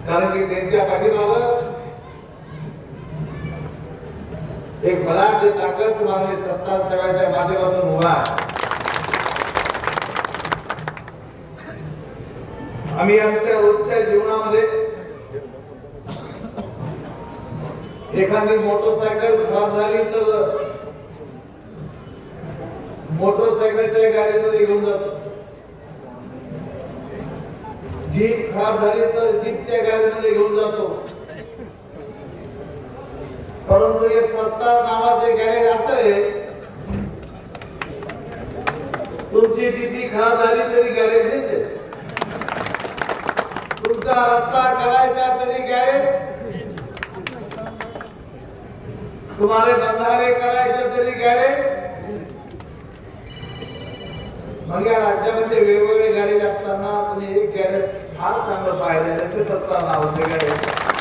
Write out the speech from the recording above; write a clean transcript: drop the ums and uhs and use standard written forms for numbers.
कारण की त्यांच्या पाठीमागं एक बलाढ्य ताकद माननीय सत्ता सेवाच्या माध्यमातून उभा आहे. आम्ही आमच्या रोजच्या जीवनामध्ये एखादी मोटरसायकल खराब झाली तर मोटरसायकलच्या गॅरेजमध्ये घेऊन जातो. जीप खराब झाली तर जीपच्या गॅरेजमध्ये घेऊन जातो. परंतु हे सत्ता नावाचे गॅरेज असं आहे, तुमची जीपी खराब झाली तरी गॅरेज हेच आहे, तुमचा रस्ता करायचा तरी गॅरेज, तुम्हाला बंधारे करायचे तरी गॅरेज. मग या राज्यामध्ये वेगवेगळे गॅरेज असताना तुम्ही एक गॅरेज फार चांगलं पाहिजे, सत्ता नावाचे गॅरेज.